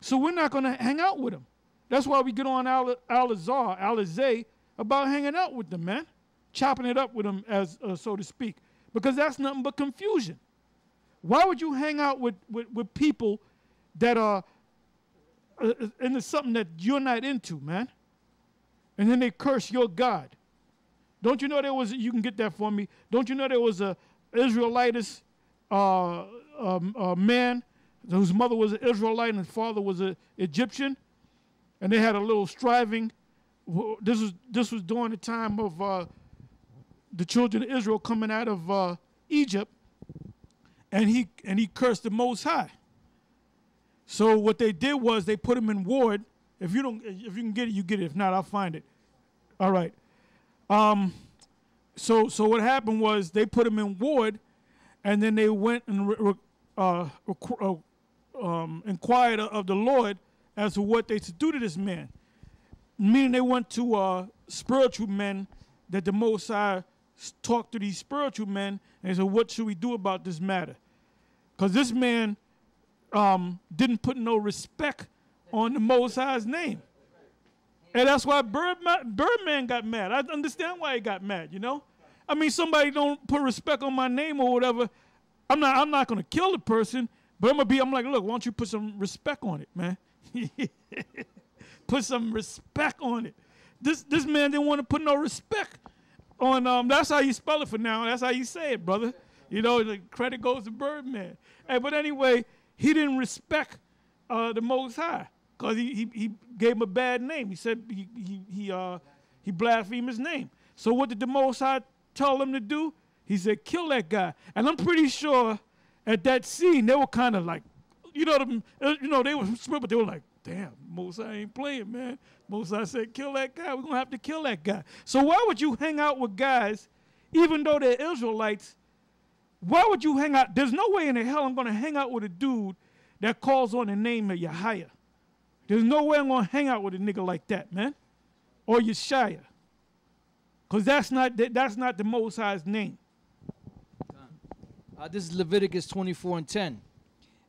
So we're not going to hang out with them. That's why we get on Alizé about hanging out with them, man. Chopping it up with them, as so to speak. Because that's nothing but confusion. Why would you hang out with people that are into something that you're not into, man? And then they curse your God. Don't you know there was, you can get that for me, don't you know there was a Israelitish man whose mother was an Israelite and his father was an Egyptian? And they had a little striving. This was during the time of the children of Israel coming out of Egypt, and he cursed the Most High. So what they did was they put him in ward. If you can get it, you get it. If not, I'll find it. All right. So what happened was they put him in ward, and then they went and inquired of the Lord as to what they should do to this man. Meaning they went to spiritual men that the Most High talked to these spiritual men and said, what should we do about this matter? Because this man didn't put no respect on the Most High's name. And that's why Birdman got mad. I understand why he got mad, you know? I mean, somebody don't put respect on my name or whatever. I'm not going to kill the person, but I'm like, look, why don't you put some respect on it, man? Put some respect on it. This man didn't want to put no respect on, that's how you spell it for now. That's how you say it, brother. You know, the credit goes to Birdman. Hey, but anyway, he didn't respect the Most High because he gave him a bad name. He said he blasphemed his name. So what did the Most High tell him to do? He said, kill that guy. And I'm pretty sure at that scene, they were kind of like, they were smart, but they were like, damn, Most High ain't playing, man. Most High said, kill that guy. We're going to have to kill that guy. So why would you hang out with guys, even though they're Israelites? Why would you hang out? There's no way in the hell I'm going to hang out with a dude that calls on the name of Yahweh. There's no way I'm going to hang out with a nigga like that, man. Or Yeshaya. Because that's not the Most High's name. This is Leviticus 24:10.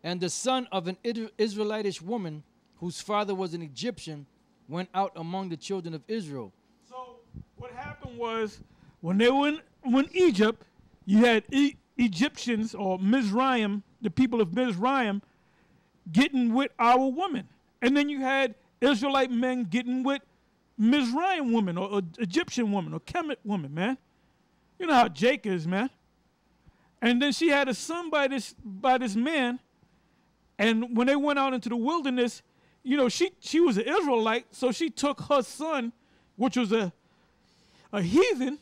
And the son of an Israelitish woman, whose father was an Egyptian, went out among the children of Israel. So what happened was, when they were in Egypt, you had Egyptians or Mizraim, the people of Mizraim, getting with our women. And then you had Israelite men getting with Mizraim women or Egyptian women or Kemet women, man. You know how Jake is, man. And then she had a son by this man. And when they went out into the wilderness, you know, she was an Israelite, so she took her son, which was a heathen,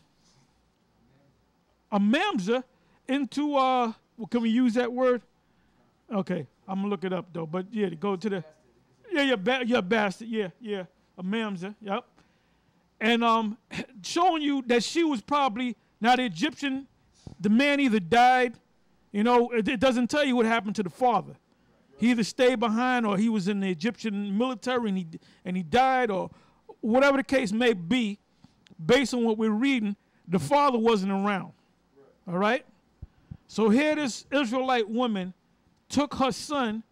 a mamzer, into, can we use that word? Okay, I'm going to look it up, though. But, yeah, to go to the, yeah, bastard, yeah, a mamzer, yep. And showing you that she was probably, now the Egyptian, the man either died, you know, it doesn't tell you what happened to the father. He either stayed behind or he was in the Egyptian military and he died, or whatever the case may be. Based on what we're reading, the father wasn't around. All right? So here this Israelite woman took her son,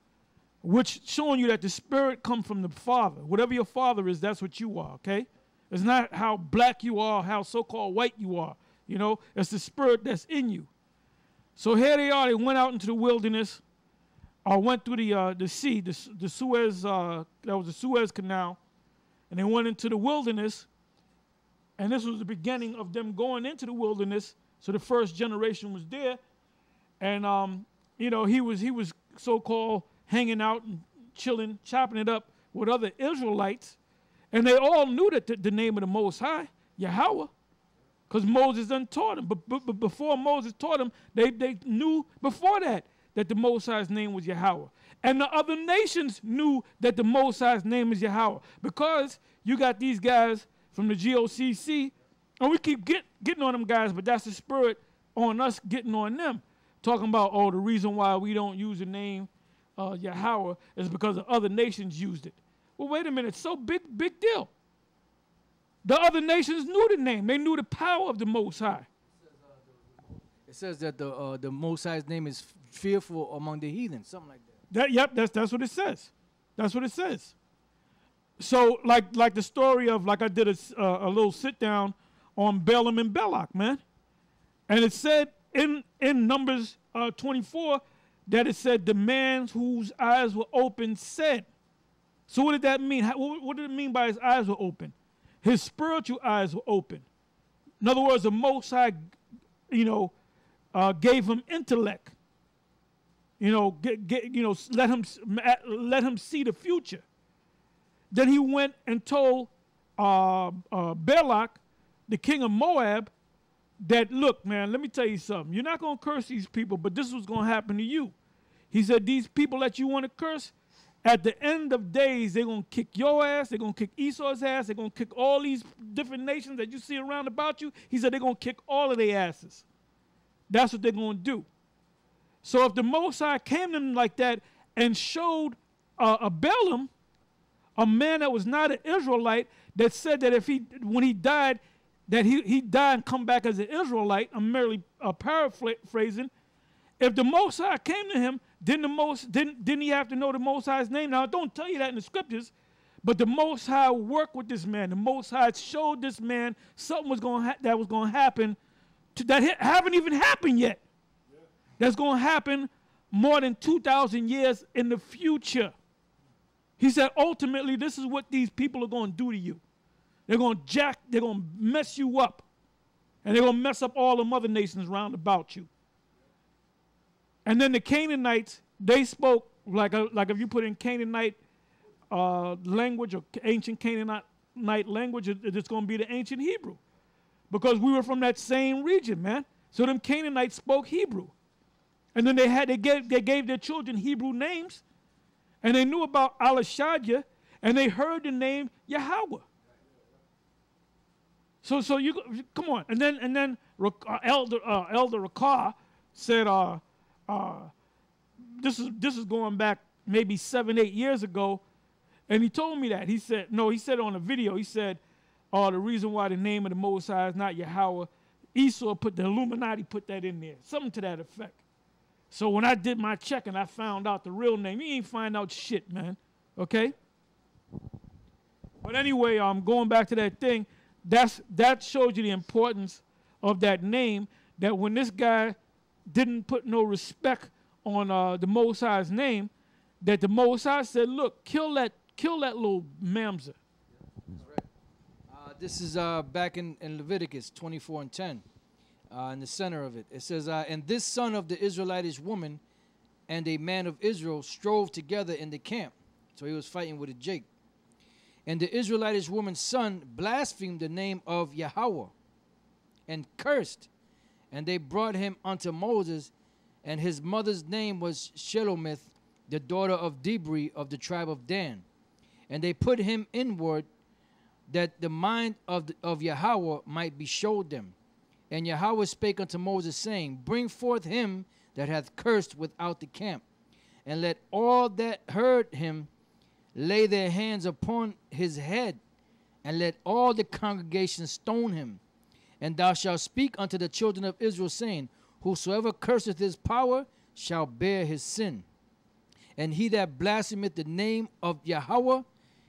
which showing you that the spirit comes from the father. Whatever your father is, that's what you are, okay? It's not how black you are, how so-called white you are. You know, it's the spirit that's in you. So here they are. They went out into the wilderness. Went through the sea, the Suez, that was the Suez Canal, and they went into the wilderness, and this was the beginning of them going into the wilderness. So the first generation was there, and you know, he was so-called hanging out and chilling, chopping it up with other Israelites, and they all knew that the name of the Most High, Yahweh, because Moses done taught them. But before Moses taught them, they knew before that the Most High's name was Yahweh. And the other nations knew that the Most High's name is Yahweh. Because you got these guys from the GOCC, and we keep getting on them guys, but that's the spirit on us getting on them. Talking about, oh, the reason why we don't use the name Yahweh is because the other nations used it. Well, wait a minute, so big deal. The other nations knew the name. They knew the power of the Most High. It says that the Most High's name is fearful among the heathen, something like that. Yep, that's what it says. That's what it says. So like the story of, like I did a little sit down on Balaam and Balak, man. And it said in Numbers 24 that it said the man whose eyes were open said. So what did that mean? What did it mean by his eyes were open? His spiritual eyes were open. In other words, the Most High, gave him intellect. Let him see the future. Then he went and told Balak, the king of Moab, that, look, man, let me tell you something. You're not going to curse these people, but this is what's going to happen to you. He said, these people that you want to curse, at the end of days, they're going to kick your ass. They're going to kick Esau's ass. They're going to kick all these different nations that you see around about you. He said they're going to kick all of their asses. That's what they're going to do. So if the Most High came to them like that and showed a Balaam, a man that was not an Israelite, that said that when he died, that he died and come back as an Israelite, I'm merely paraphrasing. If the Most High came to him, didn't he have to know the Most High's name? Now, I don't tell you that in the scriptures, but the Most High worked with this man. The Most High showed this man something that was going to happen that haven't even happened yet. Yeah. That's going to happen more than 2,000 years in the future. He said, ultimately, this is what these people are going to do to you. They're going to mess you up. And they're going to mess up all the other nations round about you. And then the Canaanites, they spoke, like if you put in Canaanite language or ancient Canaanite language, it's going to be the ancient Hebrew. Because we were from that same region, man. So them Canaanites spoke Hebrew. And then they gave their children Hebrew names. And they knew about Alashadja, and they heard the name Yahweh. So you come on, and then Elder Rakar said, this is going back maybe 7-8 years ago, and he told me that. He said on a video, he said, the reason why the name of the Most High is not Yahweh, Esau the Illuminati put that in there, something to that effect. So when I did my check and I found out the real name, you ain't find out shit, man. Okay? But anyway, going back to that thing, that shows you the importance of that name, that when this guy didn't put no respect on the Most High's name, that the Most High said, look, kill that little mamzer. That's right. This is back in Leviticus 24:10. In the center of it, it says, and this son of the Israelitish woman and a man of Israel strove together in the camp. So he was fighting with a Jake. And the Israelitish woman's son blasphemed the name of Yahweh and cursed. And they brought him unto Moses, and his mother's name was Shelomith, the daughter of Dibri of the tribe of Dan. And they put him inward, that the mind of Yahweh might be showed them. And Yahweh spake unto Moses, saying, bring forth him that hath cursed without the camp, and let all that heard him lay their hands upon his head, and let all the congregation stone him. And thou shalt speak unto the children of Israel, saying, whosoever curseth his power shall bear his sin. And he that blasphemeth the name of Yahweh,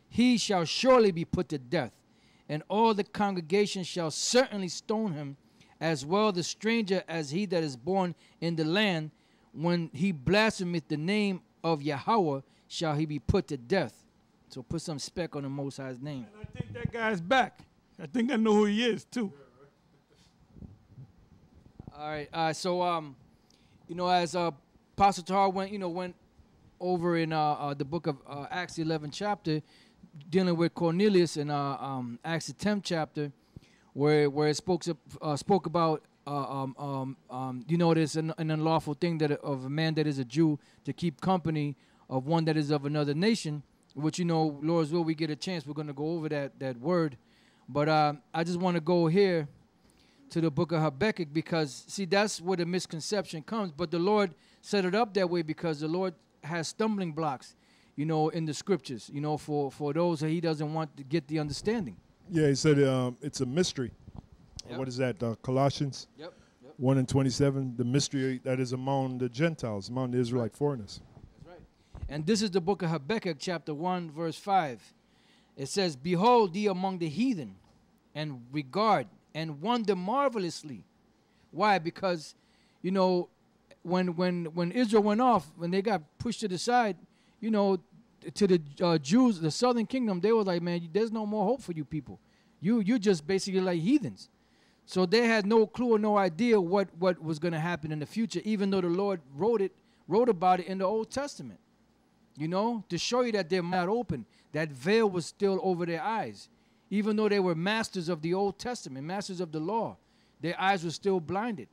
he shall surely be put to death. And all the congregation shall certainly stone him, as well the stranger as he that is born in the land. When he blasphemeth the name of Yahweh, shall he be put to death. So put some spec on the Most High's name. And I think that guy's back. I think I know who he is, too. All right. So, as Pastor Tar went over in the book of Acts, the 11th chapter, dealing with Cornelius in Acts, the 10th chapter, where it spoke about there's an unlawful thing that of a man that is a Jew to keep company of one that is of another nation, which Lord's will, we get a chance, we're going to go over that word. But I just want to go here to the book of Habakkuk, because see, that's where the misconception comes. But the Lord set it up that way because the Lord has stumbling blocks, in the scriptures, for those that he doesn't want to get the understanding. Yeah, he said it's a mystery. Yep. What is that? Colossians 1:27, the mystery that is among the Gentiles, among the Israelite foreigners. That's right. And this is the book of Habakkuk, chapter 1, verse 5. It says, behold thee among the heathen, and regard and wonder marvelously. Why? Because, you know, when Israel went off, when they got pushed to the side, you know, to the Jews, the southern kingdom, they were like, man, there's no more hope for you people. You're just basically like heathens. So they had no clue or no idea what was going to happen in the future, even though the Lord wrote about it in the Old Testament, you know, to show you that they're not open. That veil was still over their eyes. Even though they were masters of the Old Testament, masters of the law, their eyes were still blinded.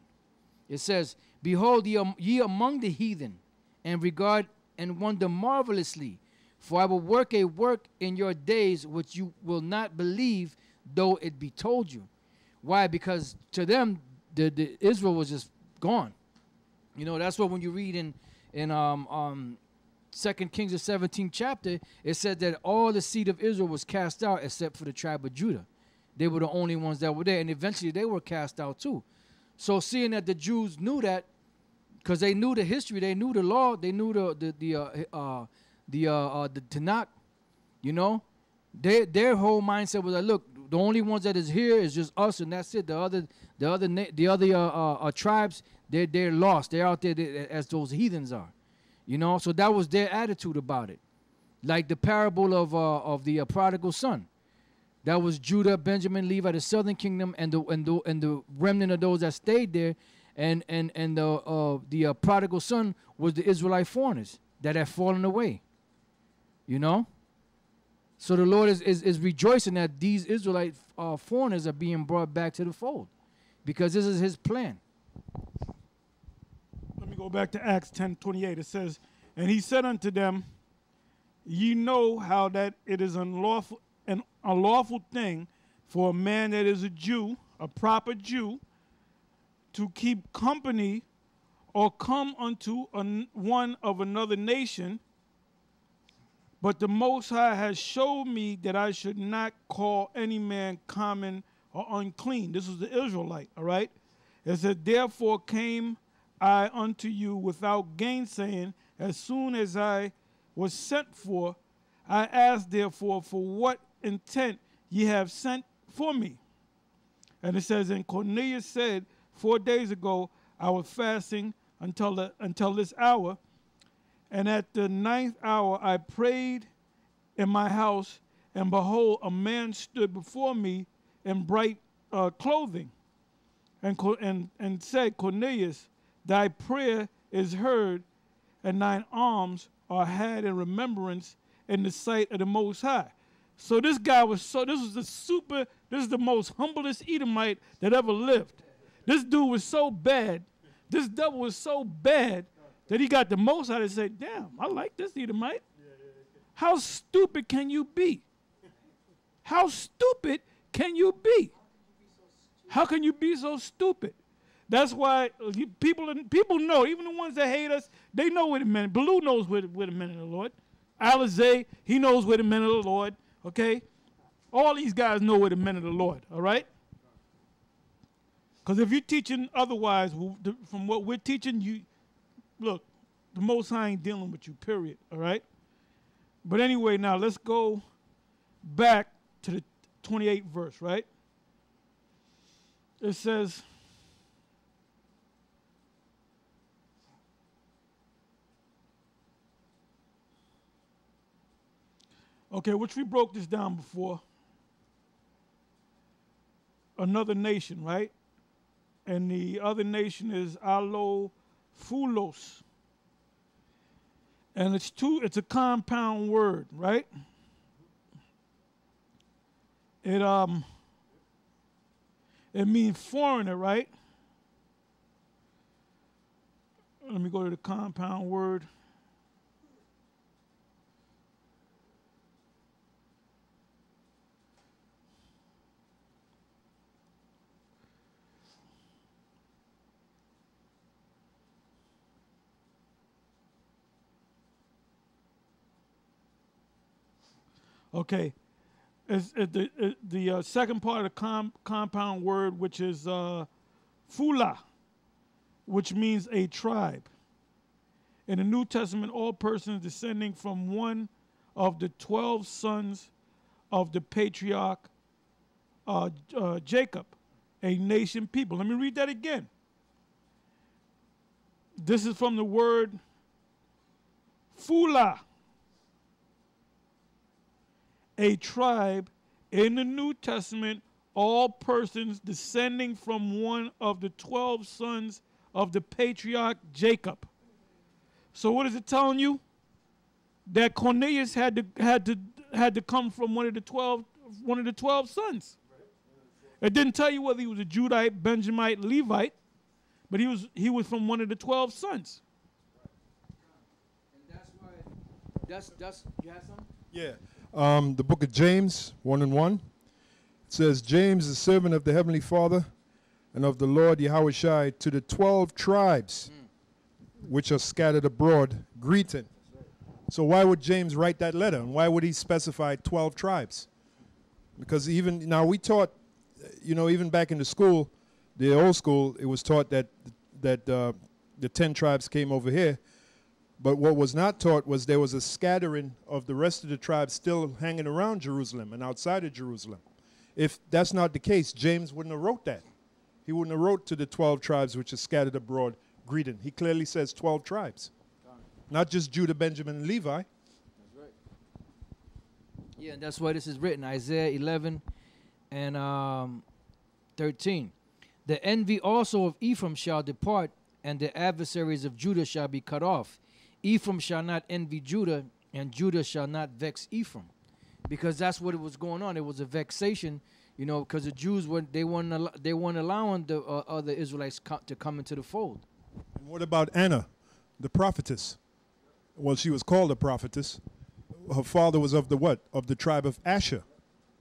It says, behold ye among the heathen, and regard and wonder marvelously. For I will work a work in your days which you will not believe, though it be told you. Why? Because to them, the Israel was just gone. You know, that's what when you read in 2 Kings, the 17th chapter, it said that all the seed of Israel was cast out except for the tribe of Judah. They were the only ones that were there, and eventually they were cast out too. So seeing that the Jews knew that, because they knew the history, they knew the law, they knew the Tanakh, you know, their whole mindset was like, look, the only ones that is here is just us, and that's it. The other tribes, they're lost. They're out there as those heathens are. You know, so that was their attitude about it. Like the parable of the prodigal son. That was Judah, Benjamin, Levi, the southern kingdom, and the remnant of those that stayed there, and the prodigal son was the Israelite foreigners that had fallen away. You know? So the Lord is rejoicing that these Israelite foreigners are being brought back to the fold, because this is his plan. Let me go back to Acts 10:28. It says, and he said unto them, ye know how that it is an unlawful thing for a man that is a Jew, a proper Jew, to keep company or come unto one of another nation. But the Most High has showed me that I should not call any man common or unclean. This is the Israelite, all right? It said, therefore came I unto you without gainsaying, as soon as I was sent for. I asked therefore for what intent ye have sent for me. And it says, and Cornelius said, 4 days ago I was fasting until this hour, and at the 9th hour I prayed in my house, and behold, a man stood before me in bright clothing, and said, Cornelius, thy prayer is heard, and thine alms are had in remembrance in the sight of the Most High. So this guy was this is the most humblest Edomite that ever lived. This dude was so bad, this devil was so bad that he got the Most High to say, damn, I like this Edomite. How stupid can you be? How stupid can you be? How can you be so stupid? That's why people know, even the ones that hate us, they know where the men. Baloo knows where the men of the Lord. Alizé, he knows where the men of the Lord. Okay? All these guys know where the men of the Lord. All right? Because if you're teaching otherwise from what we're teaching, you look, the Most High ain't dealing with you, period. All right? But anyway, now let's go back to the 28th verse, right? It says, okay, which we broke this down before. Another nation, right? And the other nation is Allophulos. And it's a compound word, right? It means foreigner, right? Let me go to the compound word. Okay, the second part of the compound word, which is Fula, which means a tribe. In the New Testament, all persons descending from one of the 12 sons of the patriarch Jacob, a nation people. Let me read that again. This is from the word Fula, a tribe. In the New Testament, all persons descending from one of the 12 sons of the patriarch Jacob. So what is it telling you? That Cornelius had to come from one of the 12 sons. It didn't tell you whether he was a Judite, Benjamite, Levite, but he was from one of the 12 sons. And that's why that's you have something? Yeah. The book of James, 1:1. It says, James, the servant of the Heavenly Father and of the Lord Yahushai, to the 12 tribes which are scattered abroad, greeting. So why would James write that letter? And why would he specify 12 tribes? Because even now we taught, even back in the school, the old school, it was taught that the 10 tribes came over here. But what was not taught was there was a scattering of the rest of the tribes still hanging around Jerusalem and outside of Jerusalem. If that's not the case, James wouldn't have wrote that. He wouldn't have wrote to the 12 tribes which are scattered abroad, greeting. He clearly says 12 tribes. Not just Judah, Benjamin, and Levi. That's right. Yeah, and that's why this is written, Isaiah 11 and 13. The envy also of Ephraim shall depart, and the adversaries of Judah shall be cut off. Ephraim shall not envy Judah, and Judah shall not vex Ephraim. Because that's what it was going on. It was a vexation, because the Jews weren't allowing the other Israelites to come into the fold. And what about Anna, the prophetess? Well, she was called a prophetess. Her father was of the what? Of the tribe of Asher.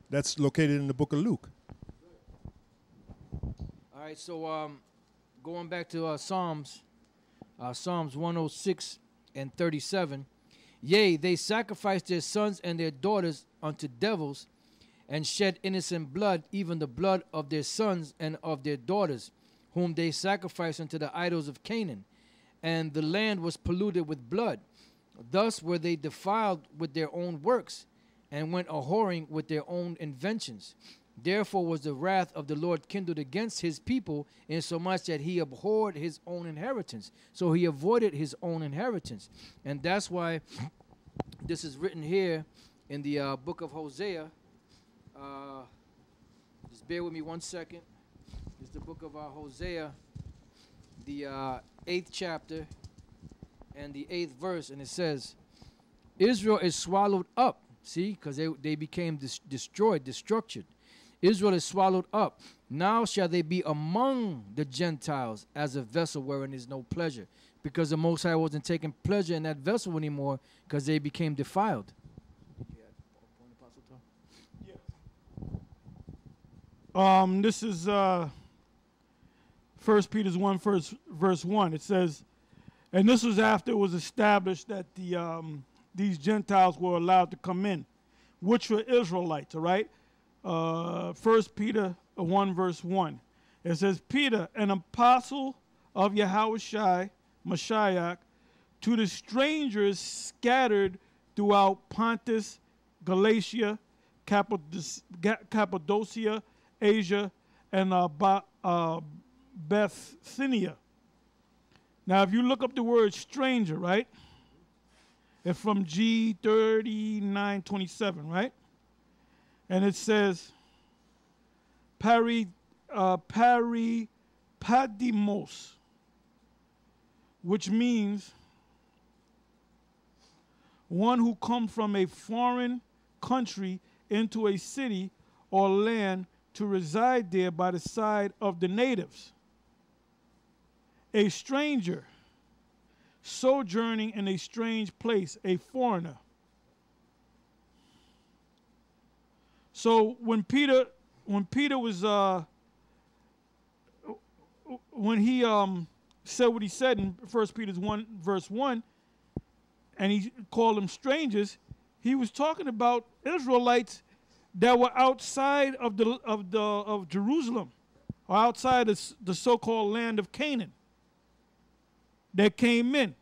That's located in the book of Luke. All right, so going back to Psalms 106 and 37. Yea, they sacrificed their sons and their daughters unto devils, and shed innocent blood, even the blood of their sons and of their daughters, whom they sacrificed unto the idols of Canaan. And the land was polluted with blood. Thus were they defiled with their own works, and went a-whoring with their own inventions. Therefore was the wrath of the Lord kindled against his people, insomuch that he abhorred his own inheritance. So he avoided his own inheritance. And that's why this is written here in the book of Hosea. Just bear with me 1 second. It's the book of Hosea, the 8th chapter and the 8th verse. And it says, Israel is swallowed up. See, because they became destroyed, destructured. Israel is swallowed up. Now shall they be among the Gentiles as a vessel wherein is no pleasure. Because the Most High wasn't taking pleasure in that vessel anymore, because they became defiled. This is 1 Peter 1, verse 1. It says, and this was after it was established that these Gentiles were allowed to come in, which were Israelites, all right? 1 Peter 1, verse 1. It says, Peter, an apostle of Yahushai, Mashiach, to the strangers scattered throughout Pontus, Galatia, Cappadocia, Asia, and Bithynia. Now, if you look up the word stranger, right? It's from G3927, right? And it says, Paripadimos, which means one who comes from a foreign country into a city or land to reside there by the side of the natives. A stranger sojourning in a strange place, a foreigner. So when Peter was when he said what he said in 1 Peter 1 verse 1, and he called them strangers, he was talking about Israelites that were outside of Jerusalem, or outside the so-called land of Canaan, that came in.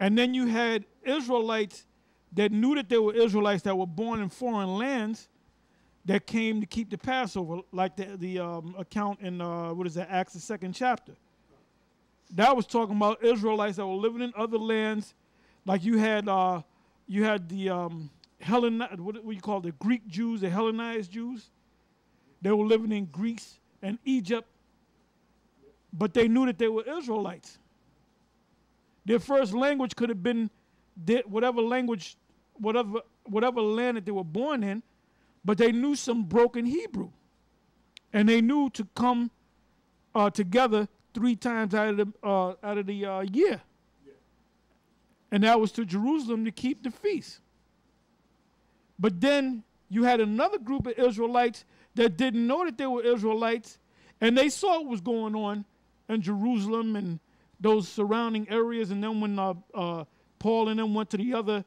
And then you had Israelites that knew that they were Israelites that were born in foreign lands that came to keep the Passover, like the account in, Acts, the 2nd chapter. That was talking about Israelites that were living in other lands. Like you had the what you call the Greek Jews, the Hellenized Jews. They were living in Greece and Egypt, but they knew that they were Israelites. Their first language could have been whatever language, whatever land that they were born in, but they knew some broken Hebrew, and they knew to come together 3 times out of the year, and that was to Jerusalem to keep the feast. But then you had another group of Israelites that didn't know that they were Israelites, and they saw what was going on in Jerusalem and those surrounding areas. And then when Paul and them went to the other